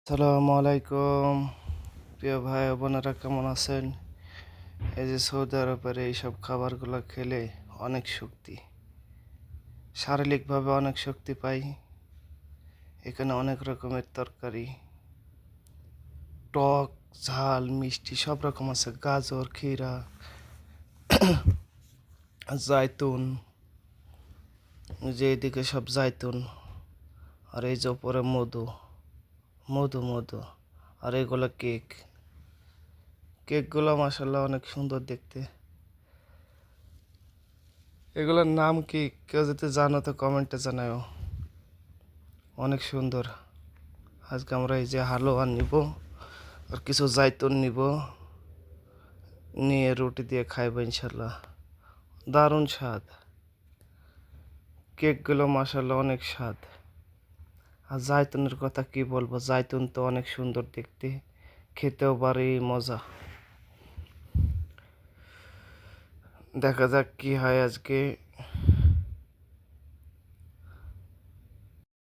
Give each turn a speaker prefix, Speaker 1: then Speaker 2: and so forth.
Speaker 1: আসসালামু আলাইকুম। প্রিয় ভাই ও বোনেরা, কেমন আছেন? এই যে সৌদি আরবের এইসব খাবারগুলো খেলে অনেক শক্তি, শারীরিকভাবে অনেক শক্তি পাই। এখানে অনেক রকমের তরকারি, টক, ঝাল, মিষ্টি সব রকম আছে। গাজর, ক্ষীরা, জায়তুন, যে এদিকে সব জায়তুন, আর এই যে উপরে মধু মধু মধু আর এগুলো কেকগুলো মাশাআল্লাহ অনেক সুন্দর দেখতে। এগুলোর নাম কি কেউ যদি জানো তো কমেন্টে জানাও। অনেক সুন্দর। আজকে আমরা এই যে হালুয়া নিব আর কিছু জায়তুন নিব, নিয়ে রুটি দিয়ে খাইব ইনশাল্লাহ। দারুণ স্বাদ। কেকগুলো মাশাআল্লাহ অনেক স্বাদ। আর জায়তুনের কথা কি বলবো, জায়তুন তো অনেক সুন্দর দেখতে, খেতেও ভারী মজা। দেখা যাক কি হয় আজকে।